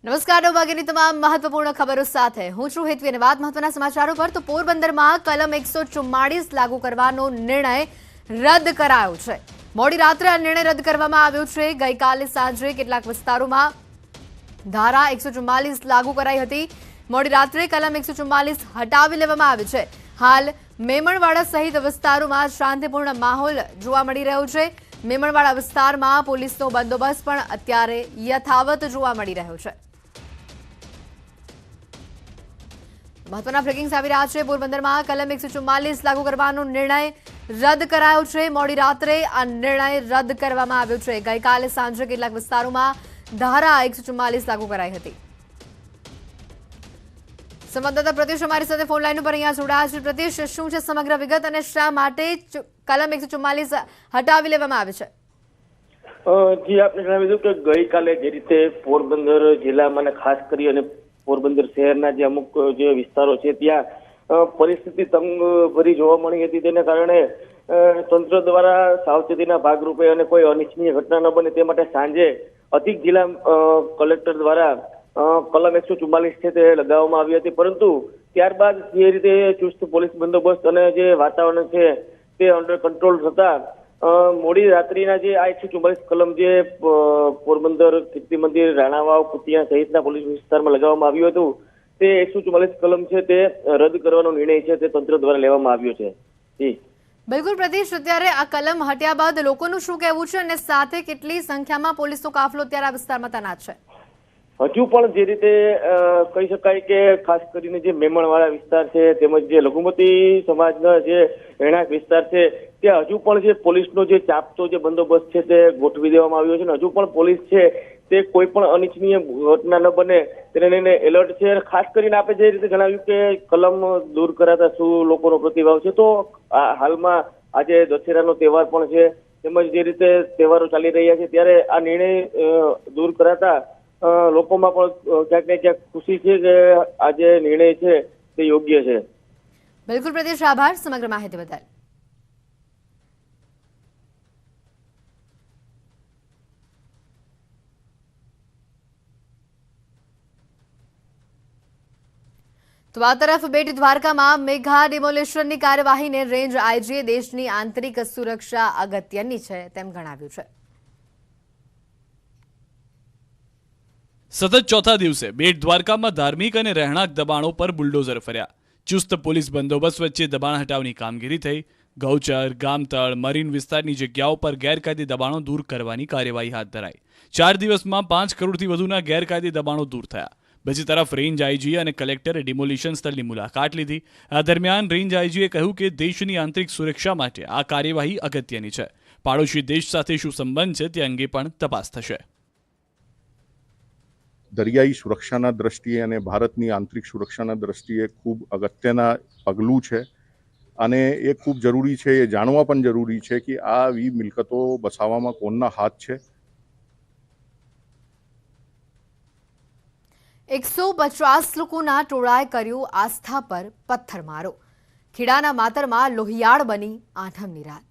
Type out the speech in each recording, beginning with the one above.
નમસ્કાર વાગ્યાની તમામ મહત્વપૂર્ણ ખબરો સાથે હું છું હેતવી અને વાત મહત્વના સમાચારો પર તો પોરબંદરમાં કલમ 144 લાગુ કરવાનો નિર્ણય રદ કરાયો છે। મોડી રાત્રે આ નિર્ણય રદ કરવામાં આવ્યો છે। ગઈકાલે સાંજે કેટલાક વિસ્તારોમાં ધારા 144 લાગુ કરાઈ હતી। મોડી રાત્રે કલમ 144 હટાવી લેવામાં આવી છે। હાલ મેમણવાડા સહિત વિસ્તારોમાં શાંતિપૂર્ણ માહોલ જોવા મળી રહ્યો છે। મેમણવાડા વિસ્તારમાં પોલીસનો બંદોબસ્ત પણ અત્યારે યથાવત જોવા મળી રહ્યો છે। महत्वना ब्रेकिंग આવી રહ્યા છે। પોરબંદરમાં કલમ 144 લાગુ કરવાનો નિર્ણય રદ કરાયો છે। મોડી રાત્રે આ નિર્ણય રદ કરવામાં આવ્યો છે। ગઈકાલે સાંજે કેટલાક વિસ્તારોમાં ધારા 144 લાગુ કરાઈ હતી। સંવાદદાતા પ્રત્યુષ અમારી સાથે ફોન લાઈન પર અહીંયા જોડાયા છે। પ્રત્યુષ, શું છે સમગ્ર વિગત અને શા માટે કલમ 144 હટાવી લેવામાં આવી છે? જી, આપને જણાવી દઉં કે ગઈકાલે જે રીતે પોરબંદર જિલ્લામાં ખાસ કરી અને પોરબંદર શહેરના જે અમુક જે વિસ્તારો છે ત્યાં પરિસ્થિતિ તંગ ભરી જોવા મળી હતી। તેને કારણે તંત્ર દ્વારા સાવચેતીના ભાગરૂપે અને કોઈ અનિચ્છનીય ઘટના ન બને તે માટે સાંજે અધિક જિલ્લા કલેક્ટર દ્વારા કલમ 144 છે તે લગાવવામાં આવી હતી। પરંતુ ત્યારબાદ જે રીતે ચુસ્ત પોલીસ બંદોબસ્ત અને જે વાતાવરણ છે તે અંડર કંટ્રોલ થતા મોડી રાત્રિના જે આ 144 કલમ જે પોરબંદર કીર્તિ મંદિર, રાણાવાવ, કુતિયા સહિતના પોલીસ વિસ્તારમાં લગાવવામાં આવ્યું હતું તે 144 કલમ છે તે રદ કરવાનો નિર્ણય છે તે તંત્ર દ્વારા લેવામાં આવ્યો છે। જી બિલકુલ પ્રતિશ, અત્યારે આ કલમ હટ્યા બાદ લોકોનું શું કહેવું છે અને સાથે કેટલી સંખ્યામાં પોલીસનો કાફલો અત્યારે આ વિસ્તારમાં તૈનાત છે? હજુ પણ જે રીતે કહી શકાય કે ખાસ કરીને જે મેમણવાળા વિસ્તાર છે તેમજ જે લઘુમતી સમાજના જે રહેણાંક વિસ્તાર છે ત્યાં હજુ પણ જે પોલીસનો જે ચાપતો જે બંદોબસ્ત છે તે ગોઠવી દેવામાં આવ્યો છે અને હજુ પણ પોલીસ છે તે કોઈ પણ અનિચ્છનીય ઘટના ન બને તેને લઈને એલર્ટ છે। ખાસ કરીને આપણે જે રીતે જણાવ્યું કે કલમ દૂર કરાતા શું લોકોનો પ્રતિભાવ છે, તો હાલમાં આજે દશેરાનો તહેવાર પણ છે તેમજ જે રીતે તહેવારો ચાલી રહ્યા છે ત્યારે આ નિર્ણય દૂર કરાતા લોકોમાં પણ ક્યાંક ને ક્યાંક ખુશી છે કે આ જે નિર્ણય છે તે યોગ્ય છે। બિલકુલ પ્રદેશ, આભાર સમગ્ર માહિતી બદલ। તો આ તરફ બેટ દ્વારકામાં મેઘા ડિમોલિશનની કાર્યવાહીને રેન્જ આઈજીએ દેશની આંતરિક સુરક્ષા અગત્યની છે તેમ ગણાવ્યું છે। સતત ચોથા દિવસે બેટ દ્વારકામાં ધાર્મિક અને રહેણાંક દબાણો પર બુલડોઝર ફર્યા। ચુસ્ત પોલીસ બંદોબસ્ત વચ્ચે દબાણ હટાવની કામગીરી થઈ। ગૌચર, ગામતળ, મરીન વિસ્તારની જગ્યાઓ પર ગેરકાયદે દબાણો દૂર કરવાની કાર્યવાહી હાથ ધરાઈ। 4 દિવસમાં 5 કરોડથી વધુના ગેરકાયદે દબાણો દૂર થયા। બીજી તરફ રેન્જ આઈજી અને કલેક્ટરે ડિમોલિશન સ્થળની મુલાકાત લીધી। આ દરમિયાન રેન્જ આઈજીએ કહ્યું કે દેશની આંતરિક સુરક્ષા માટે આ કાર્યવાહી અગત્યની છે। પાડોશી દેશ સાથે શું સંબંધ છે તે અંગે પણ તપાસ થશે। દરિયાઈ સુરક્ષાના દ્રષ્ટિએ અને ભારતની આંતરિક સુરક્ષાના દ્રષ્ટિએ ખૂબ અગત્યના પગલું છે અને એ ખૂબ જરૂરી છે, એ જાણવા પણ જરૂરી છે કે આ આવી મિલકતો બસાવવામાં કોણના હાથ છે। 150 લોકોના ટોળાએ કર્યું આસ્થા પર પથ્થરમારો। ખેડાના માતરમાં લોહિયાળ બની આઠમની રાત।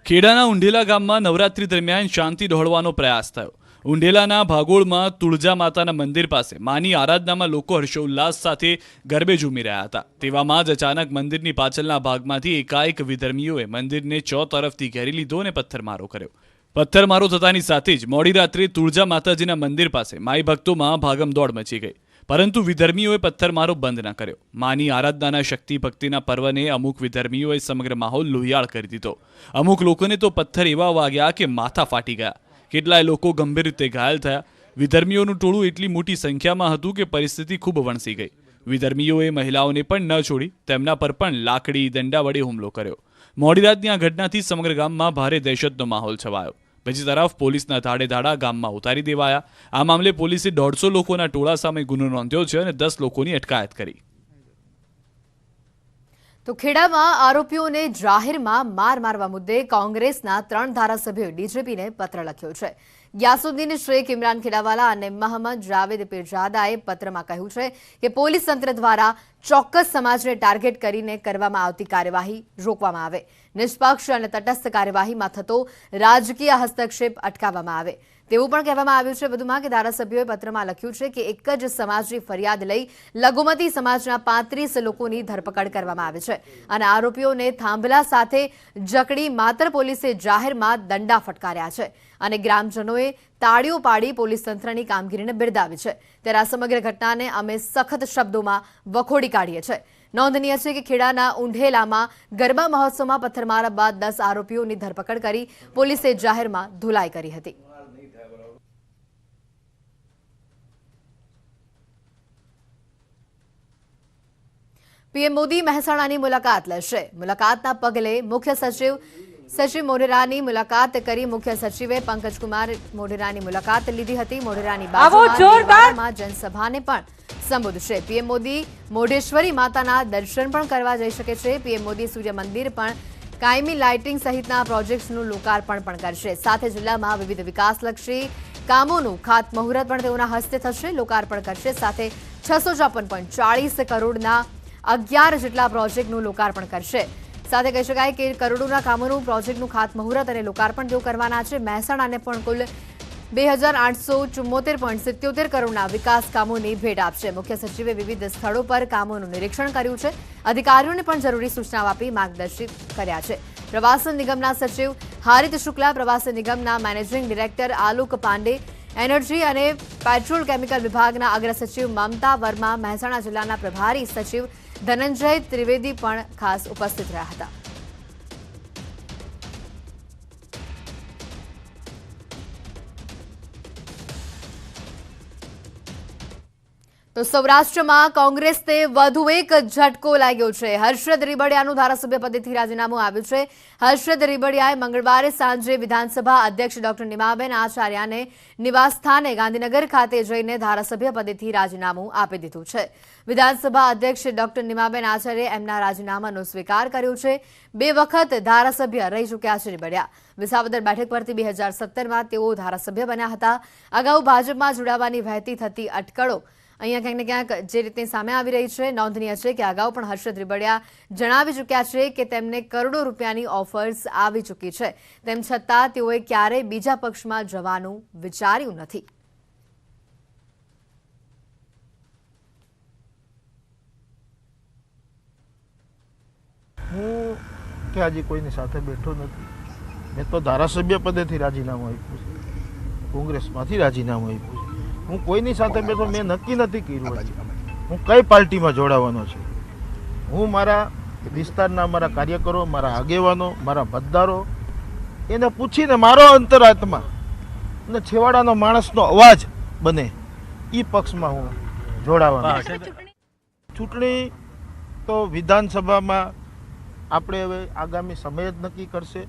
ખેડાના ઉંઢેલા ગામમાં નવરાત્રી દરમિયાન શાંતિ ડહોળવાનો પ્રયાસ થયો। ઉંઢેલાના ભાગોળમાં તુળજા માતાના મંદિર પાસે માની આરાધનામાં લોકો હર્ષોલ્લાસ સાથે ગરબે ઝૂમી રહ્યા હતા। તેવામાં જ અચાનક મંદિરની પાછળના ભાગમાંથી એકાએક વિધર્મીઓએ મંદિરને તરફથી ઘેરી લીધો અને પથ્થરમારો કર્યો। પથ્થરમારો થતાની સાથે જ મોડી રાત્રે તુળજા માતાજીના મંદિર પાસે માઈ ભક્તોમાં ભાગમદોડ મચી ગઈ, પરંતુ વિધર્મીઓએ પથ્થરમારો બંધ ન કર્યો। માની આરાધનાના શક્તિ ભક્તિના પર્વને અમુક વિધર્મીઓએ સમગ્ર માહોલ લોહિયાળ કરી દીધો। અમુક લોકોને તો પથ્થર એવા વાગ્યા કે માથા ફાટી ગયા। કેટલાય લોકો ગંભીર રીતે ઘાયલ થયા। વિધર્મીઓનું ટોળું એટલી મોટી સંખ્યામાં હતું કે પરિસ્થિતિ ખૂબ વણસી ગઈ। વિધર્મીઓએ મહિલાઓને પણ ન છોડી તેમના પર પણ લાકડી, દંડા વડે હુમલો કર્યો। મોડી રાતની આ ઘટનાથી સમગ્ર ગામમાં ભારે દહેશતનો માહોલ છવાયો। બીજી તરફ પોલીસના ધાડે ધાડા ગામમાં ઉતારી દેવાયા। આ મામલે પોલીસે 150 લોકોના ટોળા સામે ગુનો નોંધ્યો છે અને 10 લોકોની અટકાયત કરી। તો ખેડામાં આરોપીઓને જાહેરમાં માર મારવા મુદ્દે કોંગ્રેસના 3 ધારાસભ્યોએ ડીજીપીને પત્ર લખ્યો છે। ગ્યાસુદ્દીન શેખ, ઇમરાન ખેડાવાલા અને મોહમ્મદ જાવેદ પીરજાદાએ પત્રમાં કહ્યું છે કે પોલીસ તંત્ર દ્વારા ચોક્કસ સમાજને ટાર્ગેટ કરીને કરવામાં આવતી કાર્યવાહી રોકવામાં આવે। નિષ્પક્ષ અને તટસ્થ કાર્યવાહીમાં થતો રાજકીય હસ્તક્ષેપ અટકાવવામાં આવે। તેવું પણ કહેવામાં આવ્યું છે। વધુમાં કે ધારાસભ્યોએ પત્રમાં લખ્યું છે કે એક જ સમાજની ફરિયાદ લઈ લઘુમતી સમાજના 35 લોકોની ધરપકડ કરવામાં આવી છે અને આરોપીઓને થાંભલા સાથે જકડી માત્ર પોલીસે જાહેરમાં દંડા ફટકાર્યા છે અને ગ્રામજનોએ તાળીઓ પાડી પોલીસ તંત્રની કામગીરીને બિરદાવી છે। ત્યારે આ સમગ્ર ઘટનાને અમે સખત શબ્દોમાં વખોડી કાઢીએ છીએ। નોંધનીય છે કે ખેડાના ઉંઢેલામાં ગરબા મહોત્સવમાં પથ્થરમારા બાદ 10 આરોપીઓની ધરપકડ કરી પોલીસે જાહેરમાં ધુલાઈ કરી હતી। પીએમ મોદી મહેસાણાની મુલાકાત લેશે। મુલાકાતના પગલે મુખ્ય સચિવ મોઢેરાની મુલાકાત કરી મુખ્ય સચિવે પંકજકુમાર મોઢેરાની મુલાકાત લીધી હતી। મોઢેરાની બાજુમાં જનસભાને પણ સંબોધશે। પીએમ મોદી મોઢેશ્વરી માતાના દર્શન પણ કરવા જઈ શકે છે। પીએમ મોદી સૂર્ય મંદિર પણ કાયમી લાઇટિંગ સહિતના પ્રોજેક્ટ્સનું લોકાર્પણ પણ કરશે। સાથે જિલ્લામાં વિવિધ વિકાસલક્ષી કામોનું ખાતમુહૂર્ત પણ તેઓના હસ્તે થશે, લોકાર્પણ કરશે। સાથે 654.40 કરોડના 11 જેટલા પ્રોજેક્ટનું લોકાર્પણ કરશે। સાથે કહી શકાય કે કરોડોના કામોનું પ્રોજેક્ટનું ખાતમુહૂર્ત અને લોકાર્પણ તેઓ કરવાના છે। મહેસાણાને પણ કુલ 2874.77 કરોડના વિકાસ કામોની ભેટ આપશે। મુખ્ય સચિવે વિવિધ સ્થળો પર કામોનું નિરીક્ષણ કર્યું છે। અધિકારીઓને પણ જરૂરી સૂચનાઓ આપી માર્ગદર્શિત કર્યા છે। પ્રવાસન નિગમના સચિવ હારિત શુક્લા, પ્રવાસન નિગમના managing director Alok Pandey, energy અને પેટ્રોલ કેમિકલ વિભાગના અગ્ર સચિવ મમતા વર્મા, મહેસાણા જિલ્લાના પ્રભારી સચિવ ધનંજય ત્રિવેદી પણ ખાસ ઉપસ્થિત રહ્યા હતા। તો સૌરાષ્ટ્રમાં કોંગ્રેસને વધુ એક ઝટકો લાગ્યો છે। હર્ષદ રીબડિયાનું ધારાસભ્ય પદેથી રાજીનામું આવ્યું છે। હર્ષદ રીબડિયાએ મંગળવારે સાંજે વિધાનસભા અધ્યક્ષ ડોક્ટર નિમાબેન આચાર્યને નિવાસસ્થાને ગાંધીનગર ખાતે જઈને ધારાસભ્ય પદેથી રાજીનામું આપી દીધું છે। વિધાનસભા અધ્યક્ષ ડોક્ટર નિમાબેન આચાર્યે એમના રાજીનામાનો સ્વીકાર કર્યો છે। 2 વખત ધારાસભ્ય રહી ચૂક્યા છે રીબડિયા। વિસાવદર બેઠક પરથી 2017માં તેઓ ધારાસભ્ય બન્યા હતા। અગાઉ ભાજપમાં જોડાવાની વહેતી થતી અટકળો અહીંયા ક્યાંક ને ક્યાંક જે રીતે સામે આવી રહી છે। નોંધનીય છે કે અગાઉ પણ હર્ષદ રીબડિયા જણાવી ચૂક્યા છે કે તેમને કરોડો રૂપિયાની ઓફર્સ આવી ચૂકી છે, તેમ છતાં તેઓએ ક્યારેય બીજા પક્ષમાં જવાનું વિચાર્યું નથી। હું કે આજે કોઈની સાથે બેઠો નથી। મેં તો ધારાસભ્ય પદેથી રાજીનામું આપ્યું છે, કોંગ્રેસમાંથી રાજીનામું આપ્યું છે। હું કોઈની સાથે બેઠો, મેં નક્કી નથી કર્યું હું કઈ પાર્ટીમાં જોડાવાનો છું। હું મારા વિસ્તારના મારા કાર્યકરો, મારા આગેવાનો, મારા મતદારો એને પૂછીને મારો અંતરાત્મા અને છેવાડાનો માણસનો અવાજ બને એ પક્ષમાં હું જોડાવાનો છું। ચૂંટણી તો વિધાનસભામાં આપણે હવે આગામી સમય જ નક્કી કરશે।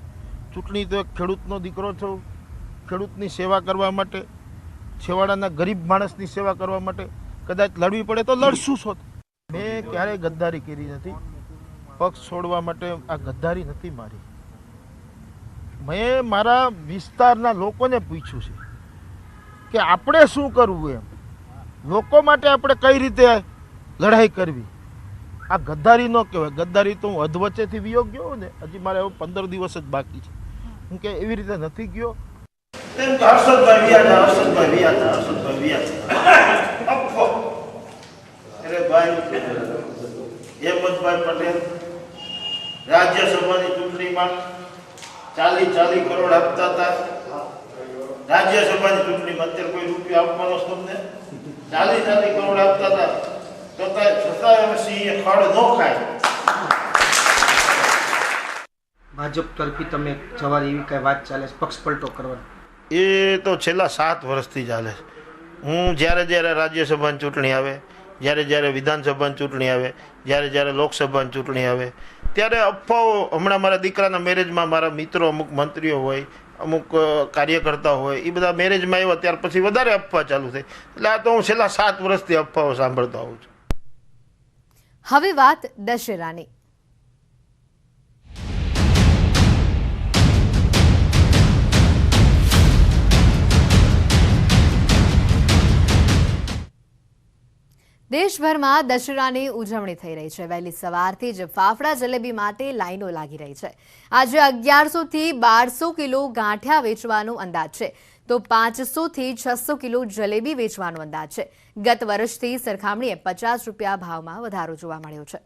ચૂંટણી તો એક ખેડૂતનો દીકરો છું, ખેડૂતની સેવા કરવા માટે, છેવાડાના ગરીબ માણસની સેવા કરવા માટે કદાચ લડવી પડે તો લડશું છો। મેં ક્યારેય ગદ્દારી કરી નથી, પક્ષ છોડવા માટે આ ગદ્દારી નથી મારી। મેં મારા વિસ્તારના લોકોને પૂછ્યું છે કે આપણે શું કરવું, એમ લોકો માટે આપણે કઈ રીતે લડાઈ કરવી। આ ગદ્દારી ન કહેવાય। ગદ્દારી તો હું અધવચ્ચેથી વિયોગ ગયો ને, હજી મારે 15 દિવસ જ બાકી છે। હું કે એવી રીતે નથી ગયો। હર્ષદભાઈ હેમંતભાઈ પટેલ રાજ્યસભાની ચૂંટણીમાં 40 કરોડ આપતા હતા। રાજ્યસભાની ચૂંટણીમાં અત્યારે કોઈ રૂપિયા આપવાનો તમને 40 કરોડ આપતા હતા, છતાં અમે સિંહે ખડ ન ખાય। ભાજપ તરફી તમે જવાની એવી કઈ વાત ચાલે છે, પક્ષ પલટો કરવાની? એ તો છેલ્લા 7 વર્ષથી ચાલે છે। હું જ્યારે રાજ્યસભાની ચૂંટણી આવે, જ્યારે વિધાનસભાની ચૂંટણી આવે, જ્યારે લોકસભાની ચૂંટણી આવે, ત્યારે અફવાઓ, હમણાં મારા દીકરાના મેરેજમાં મારા મિત્રો, અમુક મંત્રીઓ હોય, અમુક કાર્યકર્તા હોય, એ બધા મેરેજમાં આવ્યા ત્યાર પછી વધારે અફવા ચાલુ થઈ। એટલે આ તો હું છેલ્લા 7 વર્ષથી અફવાઓ સાંભળતો આવું છું। હવે વાત દશેરાની। દેશભરમાં દશેરાની ઉજવણી થઈ રહી છે। વહેલી સવારથી જ ફાફડા જલેબી માટે લાઈનો લાગી રહી છે। આજે 1100 થી 1200 કિલો ગાંઠિયા વેચવાનો અંદાજ છે। તો 500 થી 600 કિલો જલેબી વેચવાનો અંદાજ છે. ગત વર્ષથી સરખામણીએ 50 રૂપિયા ભાવમાં વધારો જોવા મળ્યો છે.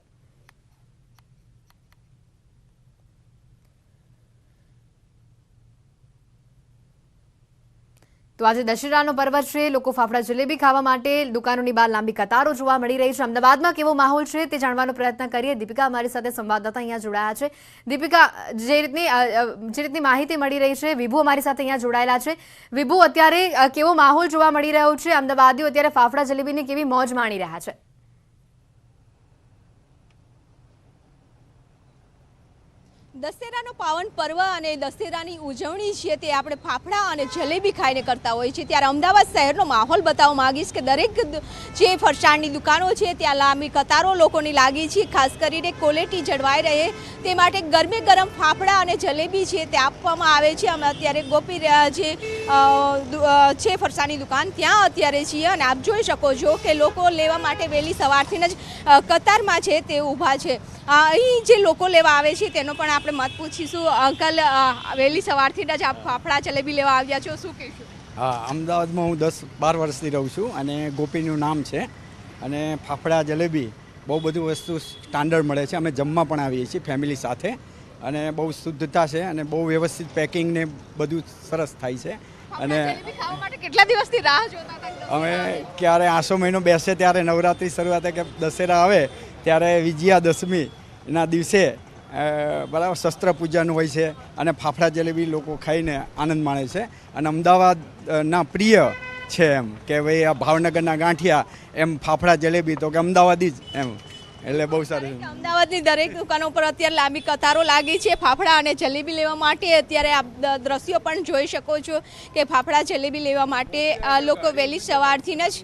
તો આજે દશેરાનો પર્વ છે. લોકો ફાફડા જલેબી ખાવા માટે દુકાનોની બહાર લાંબી કતારો જોવા મળી રહી છે. અમદાવાદમાં કેવો માહોલ છે તે જાણવાનો પ્રયત્ન કરીએ. દીપિકા અમારી સાથે સંવાદદાતા અહીંયા જોડાયા છે. દીપિકા, જે રીતની માહિતી મળી રહી છે, વિભુ અમારી સાથે અહીંયા જોડાયેલા છે. વિભુ, અત્યારે કેવો માહોલ જોવા મળી રહ્યો છે? અમદાવાદીઓ અત્યારે ફાફડા જલેબીની કેવી મોજ માણી રહ્યા છે? દશેરાનો પાવન પર્વ અને દશેરાની ઉજવણી છે તે આપણે ફાફડા અને જલેબી ખાઈને કરતા હોઈએ છીએ. ત્યારે અમદાવાદ શહેરનો માહોલ બતાવવા માંગીશ કે દરેક જે ફરસાણની દુકાનો છે ત્યાં લાંબી કતારો લોકોની લાગી છે. ખાસ કરીને ક્વોલિટી જળવાઈ રહે તે માટે ગરમે ગરમ ફાફડા અને જલેબી છે તે આપવામાં આવે છે. અમે અત્યારે ગોપી જે છે ફરસાણની દુકાન ત્યાં અત્યારે છીએ અને આપ જોઈ શકો છો કે લોકો લેવા માટે વહેલી સવારથી જ કતારમાં છે તે ઊભા છે. અહીં જે લોકો લેવા આવે છે તેનો પણ આપણે મત પૂછીશું. અંકલ, વહેલી સવારથી જ આપ ફાફડા જલેબી લેવા આવ્યા છો, શું કહીશું? હા, અમદાવાદમાં હું 10-12 વર્ષથી રહું છું અને ગોપીનું નામ છે. અને ફાફડા જલેબી બહુ બધું વસ્તુ સ્ટાન્ડર્ડ મળે છે. અમે જમવા પણ આવીએ છીએ ફેમિલી સાથે અને બહુ શુદ્ધતા છે અને બહુ વ્યવસ્થિત પેકિંગ ને બધું સરસ થાય છે. અને ખાવા માટે કેટલા દિવસથી રાહ જોતા હતા? અમે ક્યારે આસો મહિનો બેસે ત્યારે નવરાત્રિ શરૂઆત કે દશેરા આવે ત્યારે વિજયાદશમીના દિવસે બરાબર શસ્ત્ર પૂજન હોય છે અને ફાફડા જલેબી લોકો ખાઈને આનંદ માણે છે. અને અમદાવાદના પ્રિય છે એમ કે ભાઈ આ ભાવનગરના ગાંઠિયા એમ ફાફડા જલેબી તો કે અમદાવાદી જ એમ, એટલે બહુ સારું. અમદાવાદની દરેક દુકાનો પર અત્યારે લાંબી કતારો લાગી છે ફાફડા અને જલેબી લેવા માટે. અત્યારે આપ દ્રશ્યો પણ જોઈ શકો છો કે ફાફડા જલેબી લેવા માટે લોકો વહેલી સવારથી જ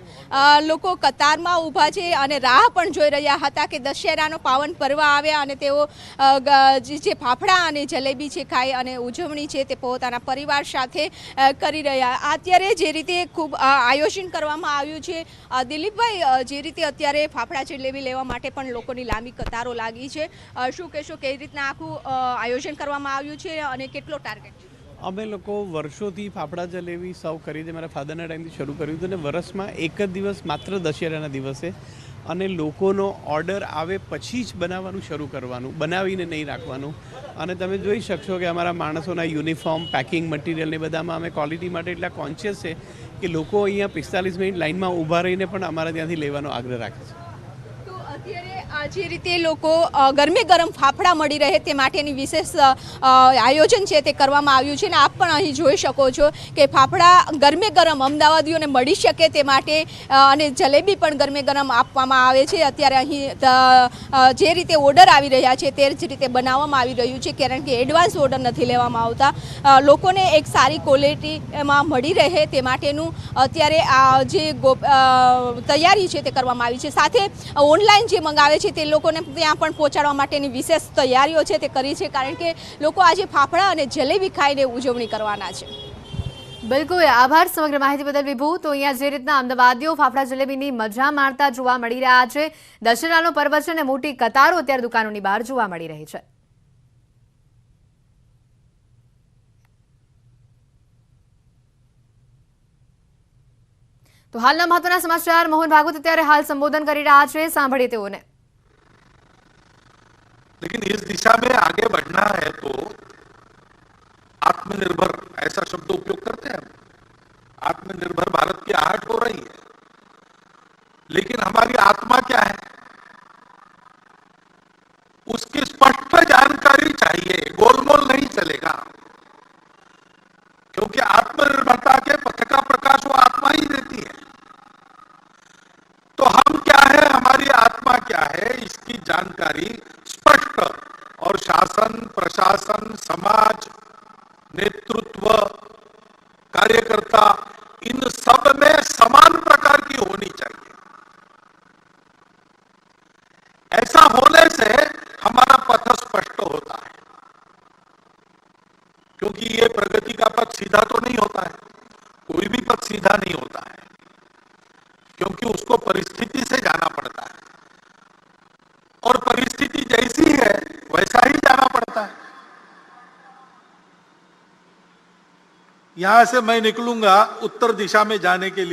લોકો કતારમાં ઊભા છે અને રાહ પણ જોઈ રહ્યા હતા કે દશેરાનો પાવન પર્વ આવ્યા અને તેઓ જે ફાફડા અને જલેબી છે ખાઈ અને ઉજવણી છે તે પોતાના પરિવાર સાથે કરી રહ્યા. અત્યારે જે રીતે ખૂબ આયોજન કરવામાં આવ્યું છે, દિલીપભાઈ, જે રીતે અત્યારે ફાફડા જલેબી લેવા માટે પણ લોકોની લાંબી કતારો લાગી છે, શું કહેશો? કેવી રીતના આખું આયોજન કરવામાં આવ્યું છે અને કેટલો ટાર્ગેટ છે? અમે લોકો વર્ષોથી ફાફડા જલેબી સર્વ કરી છે. મારા ફાધરના ટાઈમથી શરૂ કર્યું હતું અને વર્ષમાં એક જ દિવસ માત્ર દશેરાના દિવસે અને લોકોનો ઓર્ડર આવે પછી જ બનાવવાનું શરૂ કરવાનું, બનાવીને નહીં રાખવાનું. અને તમે જોઈ શકશો કે અમારા માણસોના યુનિફોર્મ, પેકિંગ મટીરિયલ ને બધામાં અમે ક્વોલિટી માટે એટલા કોન્શિયસ છે કે લોકો અહીંયા 45 મિનિટ લાઇનમાં ઊભા રહીને પણ અમારા ત્યાંથી લેવાનો આગ્રહ રાખે છે. અત્યારે જે રીતે લોકો ગરમે ગરમ ફાફડા મળી રહે તે માટેની વિશેષ આયોજન છે તે કરવામાં આવ્યું છે. અને આપ પણ અહીં જોઈ શકો છો કે ફાફડા ગરમે ગરમ અમદાવાદીઓને મળી શકે તે માટે અને જલેબી પણ ગરમે ગરમ આપવામાં આવે છે. અત્યારે અહીં જે રીતે ઓર્ડર આવી રહ્યા છે તે જ રીતે બનાવવામાં આવી રહ્યું છે, કારણ કે એડવાન્સ ઓર્ડર નથી લેવામાં આવતા. લોકોને એક સારી ક્વોલિટીમાં મળી રહે તે માટેનું અત્યારે આ જે તૈયારી છે તે કરવામાં આવી છે. સાથે ઓનલાઈન જે મંગાવે છે તે લોકોને ત્યાં પણ પહોંચાડવા માટેની વિશેષ તૈયારીઓ છે તે કરી છે, કારણ કે લોકો આજે ફાફડા અને જલેબી ખાઈને ઉજવણી કરવાના છે. બિલકુલ, આભાર સમગ્ર માહિતી બદલ વિભુ. તો અહીંયા જે રીતના અમદાવાદીઓ ફાફડા જલેબીની મજા માણતા જોવા મળી રહ્યા છે, દશેરાનો પર્વ છે અને મોટી કતારો અત્યારે દુકાનોની બહાર જોવા મળી રહી છે. તો હાલના મહત્વના સમાચાર મોહન ભાગવત અત્યારે हाल संबोधन કરી રહ્યા છે, સાંભળીએ તેઓને. लेकिन इस दिशा में आगे बढ़ना है तो आत्मनिर्भर ऐसा शब्द उपयोग करते हैं. आत्मनिर्भर भारत की आहट हो रही है, लेकिन हमारी आत्मा क्या है उसकी स्पष्ट जानकारी चाहिए. गोलमोल नहीं चलेगा, क्योंकि आत्मनिर्भरता के पथ का प्रकाश वो आत्मा ही देती है. तो हम क्या है, हमारी आत्मा क्या है, इसकी जानकारी स्पष्ट और शासन, प्रशासन, समाज, नेतृत्व, कार्यकर्ता, इन सब में समान प्रकार की होनी चाहिए. ऐसा होने से हमारा पथ स्पष्ट होता है, क्योंकि ये प्रगति का पथ सीधा तो नहीं होता है. कोई भी पथ सीधा नहीं होता है, क्योंकि उसको परिस्थिति से जाना पड़ता है और परिस्थिति जैसी है वैसा ही जाना पड़ता है. यहां से मैं निकलूंगा उत्तर दिशा में जाने के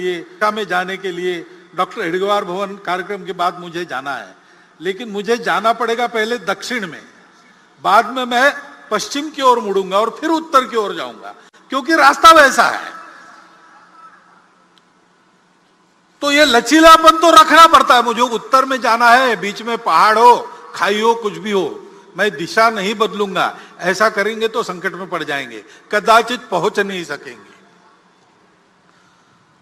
लिए डॉक्टर हेडगेवार भवन कार्यक्रम के बाद मुझे जाना है, लेकिन मुझे जाना पड़ेगा पहले दक्षिण में, बाद में मैं पश्चिम की ओर मुड़ूंगा और फिर उत्तर की ओर जाऊंगा, क्योंकि रास्ता वैसा है। तो ये लचीलापन तो रखना पड़ता है। मुझे उत्तर में जाना है, बीच में पहाड़ हो, खाई हो, कुछ भी हो, मैं दिशा नहीं बदलूंगा। ऐसा करेंगे तो संकट में पड़ जाएंगे, कदाचित पहुंच नहीं सकेंगे।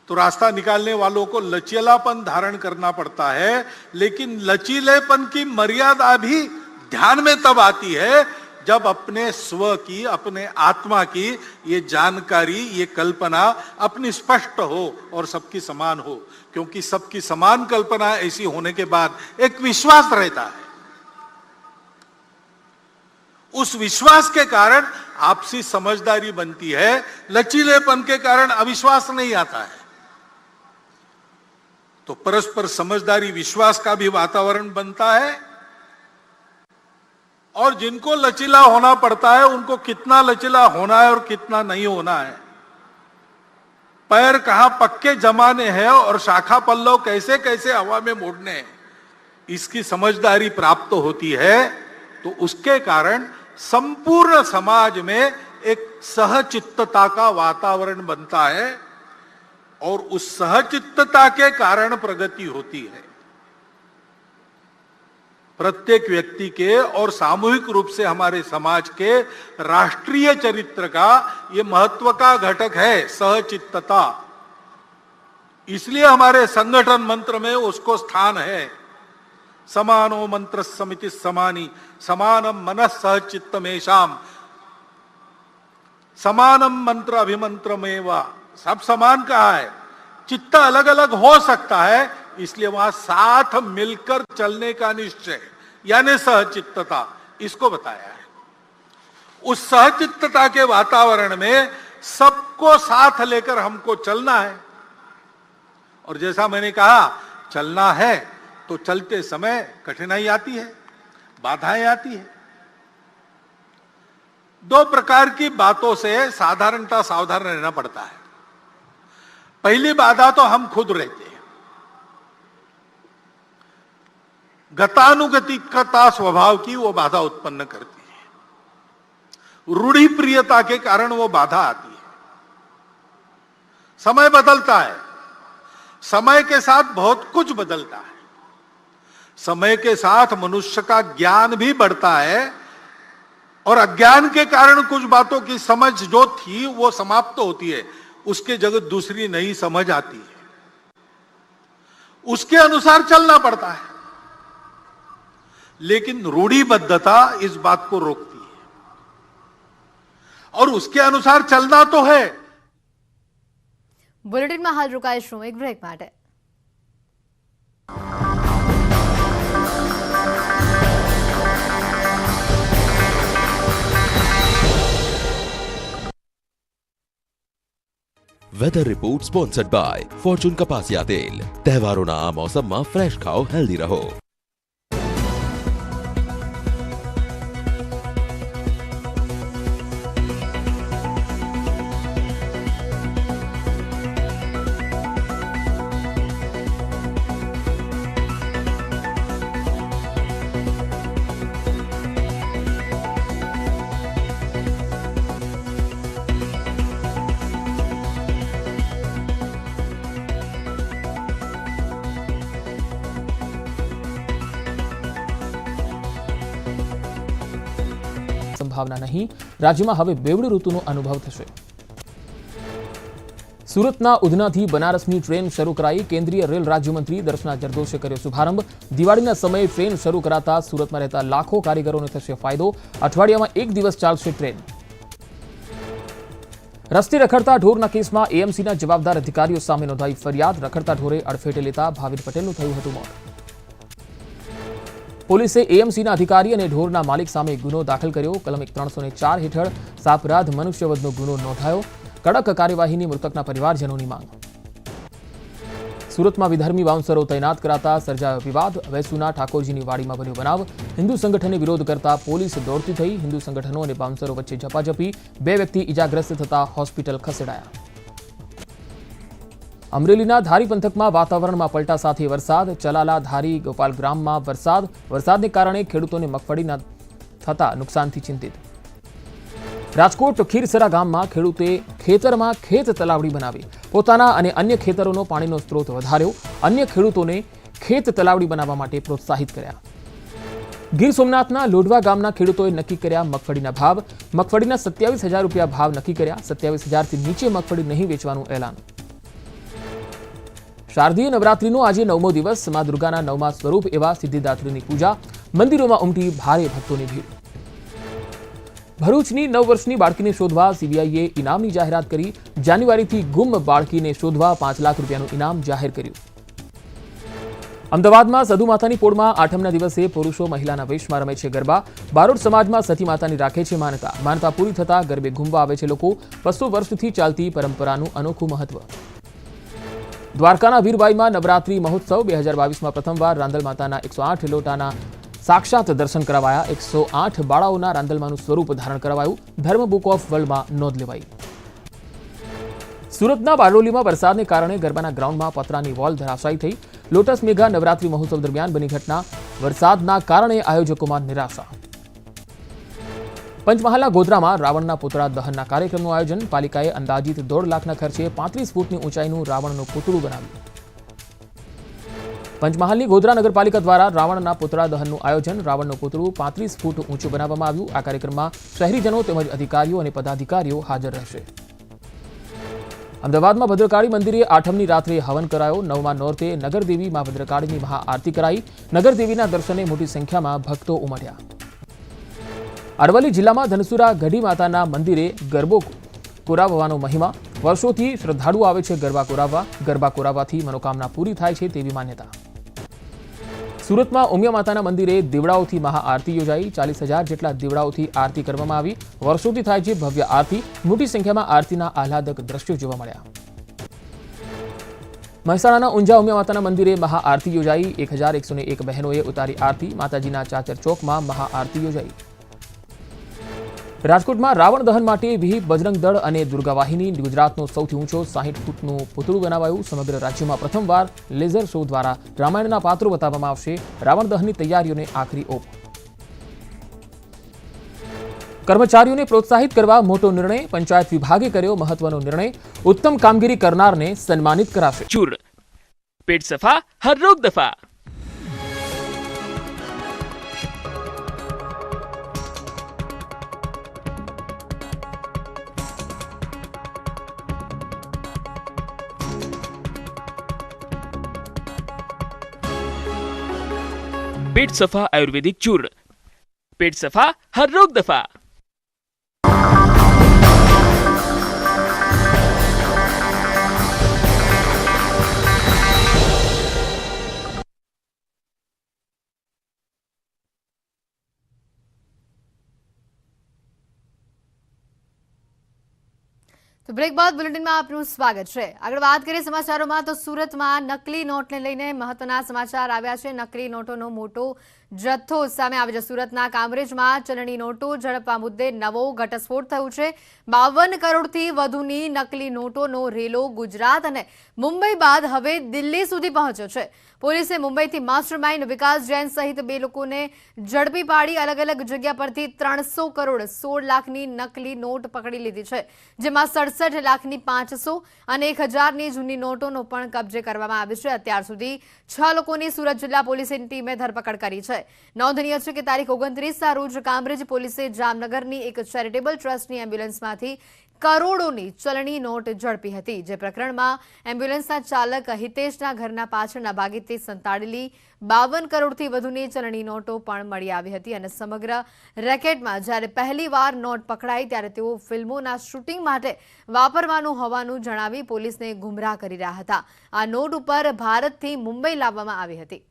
तो रास्ता निकालने वालों को लचीलापन धारण करना पड़ता है, लेकिन लचीलेपन की मर्यादा भी ध्यान में तब आती है जब अपने स्व की, अपने आत्मा की ये जानकारी, ये कल्पना अपनी स्पष्ट हो और सबकी समान हो। क्योंकि सबकी समान कल्पना ऐसी होने के बाद एक विश्वास रहता है। उस विश्वास के कारण आपसी समझदारी बनती है, लचीलेपन के कारण अविश्वास नहीं आता है। तो परस्पर समझदारी, विश्वास का भी वातावरण बनता है। और जिनको लचीला होना पड़ता है उनको कितना लचीला होना है और कितना नहीं होना है, पैर कहां पक्के जमाने हैं और शाखा पल्लव कैसे कैसे हवा में मोड़ने हैं, इसकी समझदारी प्राप्त होती है। तो उसके कारण संपूर्ण समाज में एक सहचित्तता का वातावरण बनता है और उस सहचित्तता के कारण प्रगति होती है। प्रत्येक व्यक्ति के और सामूहिक रूप से हमारे समाज के राष्ट्रीय चरित्र का यह महत्व का घटक है, सहचित्तता। इसलिए हमारे संगठन मंत्र में उसको स्थान है। समानो मंत्र समिति समानी, समानम मनः सहचित्तमेषाम, समानम मंत्र अभिमंत्रमेवा। सब समान कहा है, चित्त अलग अलग हो सकता है, इसलिए वहां साथ मिलकर चलने का निश्चय यानी सहचित्तता, इसको बताया है। उस सहचित्तता के वातावरण में सबको साथ लेकर हमको चलना है। और जैसा मैंने कहा, चलना है तो चलते समय कठिनाई आती है, बाधाएं आती है। दो प्रकार की बातों से साधारणतः सावधान रहना पड़ता है। पहली बाधा तो हम खुद रहते हैं। गतानुगतिकता स्वभाव की वो बाधा उत्पन्न करती है। रूढ़ि प्रियता के कारण वो बाधा आती है। समय बदलता है, समय के साथ बहुत कुछ बदलता है। समय के साथ मनुष्य का ज्ञान भी बढ़ता है और अज्ञान के कारण कुछ बातों की समझ जो थी वो समाप्त होती है, उसके जगह दूसरी नई समझ आती है। उसके अनुसार चलना पड़ता है, लेकिन रूढ़िबद्धता इस बात को रोकती है और उसके अनुसार चलना तो है। बुलेटिन में हाल रुकाईશું એક બ્રેક માટે। Weather report sponsored by Fortune કપાસિયા તેલ। તહેવારોના આ મોસમમાં ફ્રેશ ખાઓ, હેલ્ધી રહો। સંભાવના નહીં, રાજ્યમાં હવે બેવડી ઋતુનો અનુભવ થશે। સુરતના ઉધનાથી બનારસની ટ્રેન શરૂ કરાઈ। કેન્દ્રીય રેલ રાજ્યમંત્રી દર્શના જરદોશે કર્યો શુભારંભ। દિવાળીના સમયે ટ્રેન શરૂ કરાતા સુરતમાં રહેતા લાખો કારીગરોને થશે ફાયદો। અઠવાડિયામાં એક દિવસ ચાલશે ટ્રેન। રસ્તે રખડતા ઢોરના કેસમાં એએમસીના જવાબદાર અધિકારીઓ સામે નોંધાઈ ફરિયાદ। રખડતા ઢોરે અડફેટે લેતા ભાવિન પટેલનું થયું હતું મોત। પોલીસે એએમસીના અધિકારી અને ઢોરના માલિક સામે ગુનો દાખલ કર્યો। કલમ 304 હેઠળ સાપરાધ મનુષ્યવધનો ગુનો નોંધાયો। કડક કાર્યવાહીની મૃતકના પરિવારજનોની માંગ। સુરતમાં વિધર્મી બાઉન્સરો તૈનાત કરાતા સર્જાયો વિવાદ. વેસુના ઠાકોરજીની વાડીમાં બન્યો બનાવ. હિન્દુ સંગઠને વિરોધ કરતા પોલીસ દોડતી થઈ. હિન્દુ સંગઠનો અને બાઉન્સરો વચ્ચે ઝપાઝપી. 2 વ્યક્તિ ઇજાગ્રસ્ત થતા હોસ્પિટલ ખસેડાયા. અમરેલીના ધારી પંથકમાં વાતાવરણમાં પલટા સાથે વરસાદ. ચલાલા ધારી ગોપાલગ્રામમાં વરસાદને કારણે ખેડૂતોને મગફળીના થતા નુકસાનથી ચિંતિત. રાજકોટ ખીરસરા ગામમાં ખેડૂતે ખેતરમાં ખેત તલાવડી બનાવી પોતાના અને અન્ય ખેતરોનો પાણીનો સ્ત્રોત વધાર્યો. અન્ય ખેડૂતોને ખેત તલાવડી બનાવવા માટે પ્રોત્સાહિત કર્યા. ગીર સોમનાથના લોઢવા ગામના ખેડૂતોએ નક્કી કર્યા મગફળીના ભાવ. મગફળીના 27,000 રૂપિયા ભાવ નક્કી કર્યા. 27,000થી નીચે મગફળી નહીં વેચવાનું એલાન. શારદીય નવરાત્રીનો આજે 9મો દિવસ. મા દુર્ગાના 9મા સ્વરૂપ એવા સિદ્ધિદાત્રીની પૂજા. મંદિરોમાં ઉમટી ભારે ભક્તોની ભીડ. ભરૂચની 9 વર્ષની બાળકીને શોધવા સીબીઆઈએ ઇનામની જાહેરાત કરી. જાન્યુઆરીથી ગુમ બાળકીને શોધવા 5 લાખ રૂપિયાનું ઇનામ જાહેર કર્યું. અમદાવાદમાં સધુ માતાની પોળમાં આઠમના દિવસે પુરુષો મહિલાના વેશમાં રમે છે ગરબા. બારોટ સમાજમાં સતી માતાની રાખે છે માનતા. માનતા પૂરી થતા ગરબે ઘૂમવા આવે છે લોકો. 200 વર્ષથી ચાલતી પરંપરાનું અનોખું મહત્વ. દ્વારકાના વીરબાઈમાં નવરાત્રી મહોત્સવ 2022માં પ્રથમવાર રાંદલ માતાના 108 લોટાના સાક્ષાત દર્શન કરાવાયા. 108 બાળાઓના રાંદલમાનું સ્વરૂપ ધારણ કરાવાયું. ધર્મ બુક ઓફ વર્લ્ડમાં નોંધ લેવાઈ. સુરતના બારડોલીમાં વરસાદને કારણે ગરબાના ગ્રાઉન્ડમાં પતરાની વોલ ધરાશાયી થઈ. લોટસ મેગા નવરાત્રી મહોત્સવ દરમિયાન બની ઘટના. વરસાદના કારણે આયોજકોમાં નિરાશા. પંચમહાલના ગોધરામાં રાવણના પુતળા દહનના કાર્યક્રમનું આયોજન. પાલિકાએ અંદાજિત 1.5 લાખના ખર્ચે 35 ફૂટની ઊંચાઈનું રાવણનું પુતળું બનાવ્યું. પંચમહાલની ગોધરા નગરપાલિકા દ્વારા રાવણના પુતળા દહનનું આયોજન. રાવણનું પુતળું 35 ફૂટ ઊંચું બનાવવામાં આવ્યું. આ કાર્યક્રમમાં શહેરીજનો તેમજ અધિકારીઓ અને પદાધિકારીઓ હાજર રહેશે. અમદાવાદમાં ભદ્રકાળી મંદિરે આઠમની રાત્રે હવન કરાયો. 9મા નોરતે નગરદેવી મા ભદ્રકાળીની મહાઆરતી કરાઈ. નગરદેવીના દર્શને મોટી સંખ્યામાં ભક્તો ઉમટ્યા. અરવલ્લી જિલ્લામાં ધનસુરા ગઢી માતાના મંદિરે ગરબો કોરાવવાનો મહિમા. વર્ષોથી શ્રદ્ધાળુઓ આવે છે ગરબા કોરાવવા. ગરબા કોરાવવાથી મનોકામના પૂરી થાય છે તેવી માન્યતા. સુરતમાં ઉમિયા માતાના મંદિરે દીવડાઓથી મહાઆરતી યોજાઈ. 40,000 જેટલા દીવડાઓથી આરતી કરવામાં આવી. વર્ષોથી થાય છે ભવ્ય આરતી. મોટી સંખ્યામાં આરતીના આહલાદક દ્રશ્યો જોવા મળ્યા. મહેસાણાના ઊંઝા ઉમિયા માતાના મંદિરે મહાઆરતી યોજાઈ. 1,101 બહેનોએ ઉતારી આરતી. માતાજીના ચાચર ચોકમાં મહાઆરતી યોજાઈ. રાજકોટમાં રાવણ દહન માટે વિહિપ બજરંગ દળ અને દુર્ગા વાહિની ગુજરાતનો સૌથી ઊંચો 60 ફૂટનું પુતળું બનાવાયું. સમગ્ર રાજ્યમાં પ્રથમવાર લેઝર શો દ્વારા રામાયણના પાત્રો બતાવવામાં આવશે. રાવણ દહનની તૈયારીઓને આખરી ઓપ. કર્મચારીઓને પ્રોત્સાહિત કરવા મોટો નિર્ણય. પંચાયત વિભાગે કર્યો મહત્વનો નિર્ણય. ઉત્તમ કામગીરી કરનારને સન્માનિત કરાશે. ચૂર્ણ પેટ સફા હર રોગ દફા. पेट सफा आयुर्वेदिक चूर्ण. पेट सफा हर रोग दफा. તો બ્રેક બાદ બુલેટિનમાં આપનું સ્વાગત છે. આગળ વાત કરીએ સમાચારોમાં તો સુરતમાં નકલી નોટને લઈને મહત્વના સમાચાર આવ્યા છે. નકલી નોટોનો મોટો જથ્થો સામે આવ્યો છે. સુરતના કામરેજમાં ચલણી નોટો ઝડપવા મુદ્દે નવો ઘટસ્ફોટ થયો છે. 52 કરોડથી વધુની નકલી નોટોનો રેલો ગુજરાત અને મુંબઈ બાદ હવે દિલ્હી સુધી પહોંચ્યો છે. પોલીસે મુંબઈથી માસ્ટરમાઇન્ડ વિકાસ જૈન સહિત 2 લોકોને ઝડપી પાડી અલગ અલગ જગ્યા પરથી 300 કરોડ 16 લાખની નકલી નોટ પકડી લીધી છે. જેમાં 67 લાખની 500 અને 1000ની જૂની નોટોનો પણ કબજે કરવામાં આવી છે. અત્યાર સુધી 6 લોકોની સુરત જિલ્લા પોલીસની ટીમે ધરપકડ કરી છે. નોંધનીય છે કે તારીખ 29ના રોજ કામરેજ પોલીસે જામનગરની એક ચેરિટેબલ ટ્રસ્ટની એમ્બ્યુલન્સમાંથી કરોડોની ચલણી નોટ ઝડપી હતી. જે પ્રકરણમાં એમ્બ્યુલન્સના ચાલક હિતેશના ઘરના પાછળના ભાગેથી સંતાડેલી 52 કરોડથી વધુની ચલણી નોટો પણ મળી આવી હતી. અને સમગ્ર રેકેટમાં જ્યારે પહેલીવાર નોટ પકડાઈ ત્યારે તેઓ ફિલ્મોના શૂટિંગ માટે વાપરવાનું હોવાનું જણાવી પોલીસને ગુમરાહ કરી રહ્યા હતા. આ નોટ ઉપર ભારતથી મુંબઈ લાવવામાં આવી હતી.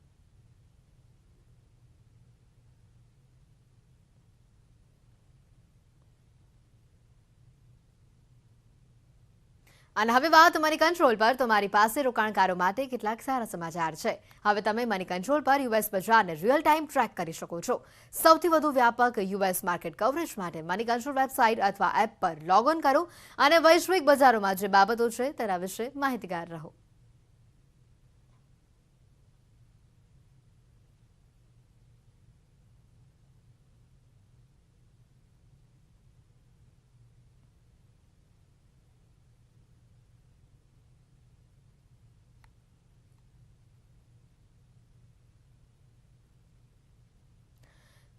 અને હવે વાત મની કંટ્રોલ પર, તો મારી પાસે રોકાણકારો માટે કેટલાક સારા સમાચાર છે. હવે તમે મની કંટ્રોલ પર યુએસ બજારને રિયલ ટાઈમ ટ્રેક કરી શકો છો. સૌથી વધુ વ્યાપક યુએસ માર્કેટ કવરેજ માટે મની કંટ્રોલ વેબસાઇટ અથવા એપ પર લોગ ઓન કરો અને વૈશ્વિક બજારોમાં જે બાબતો છે તેના વિશે માહિતગાર રહો.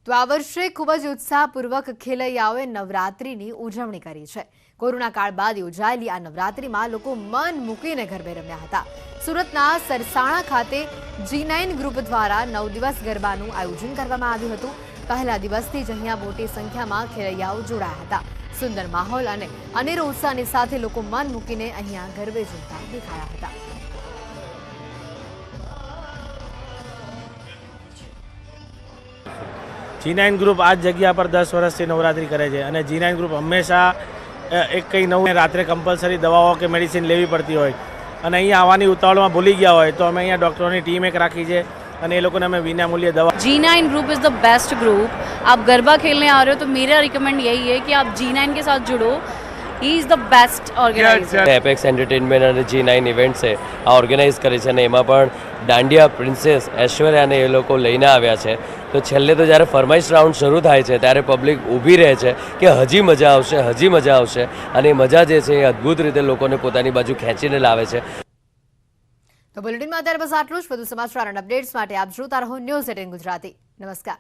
તો આ વર્ષે ખૂબ જ ઉત્સાહપૂર્વક ખેલૈયાઓએ નવરાત્રિની ઉજવણી કરી છે. કોરોના કાળ બાદ યોજાયેલી આ નવરાત્રિમાં લોકો મન મૂકીને ગરબે રમ્યા હતા. સુરતના સરસાણા ખાતે G9 ગ્રુપ દ્વારા 9 દિવસ ગરબાનું આયોજન કરવામાં આવ્યું હતું. પહેલા દિવસથી જ અહીંયા મોટી સંખ્યામાં ખેલૈયાઓ જોડાયા હતા. સુંદર માહોલ અને અનેરો ઉત્સાહની સાથે લોકો મન મૂકીને અહીંયા ગરબે ઝૂમતા દેખાયા હતા. G9 ગ્રુપ આ જગ્યા પર 10 વર્ષથી નવરાત્રિ કરે છે અને G9 ગ્રુપ હંમેશા એક કંઈ નવું રાત્રે કમ્પલસરી દવાઓ કે મેડિસિન લેવી પડતી હોય અને અહીંયા આવવાની ઉતાવળમાં ભૂલી ગયા હોય તો અમે અહીંયા ડૉક્ટરોની ટીમ એક રાખી છે અને એ લોકોને અમે વિનામૂલ્યે દવા. G9 group is the best group. आप गरबा खेलने आ रहे हो तो मेरा रिकमेंड यही है कि आप G9 के साथ जुड़ो. He is the best organiser. Apex Entertainment અને G9 ઇવેન્ટ છે આ ઓર્ગેનાઇઝ કરી છે અને એમાં પણ દાંડિયા પ્રિન્સેસ ઐશ્વર્યાને એ લોકો લઈને આવ્યા છે. તો છેલ્લે તો જ્યારે ફરમાઈશ રાઉન્ડ શરૂ થાય છે ત્યારે પબ્લિક ઊભી રહે છે કે હજી મજા આવશે અને એ મજા જે છે એ અદ્ભુત રીતે લોકોને પોતાની બાજુ ખેંચીને લાવે છે. તો બુલેટિનમાં અત્યારે બસ આટલું જ. વધુ સમાચાર અને અપડેટ્સ માટે આપ જોતા રહો ન્યૂઝ 18 ગુજરાતી. નમસ્કાર.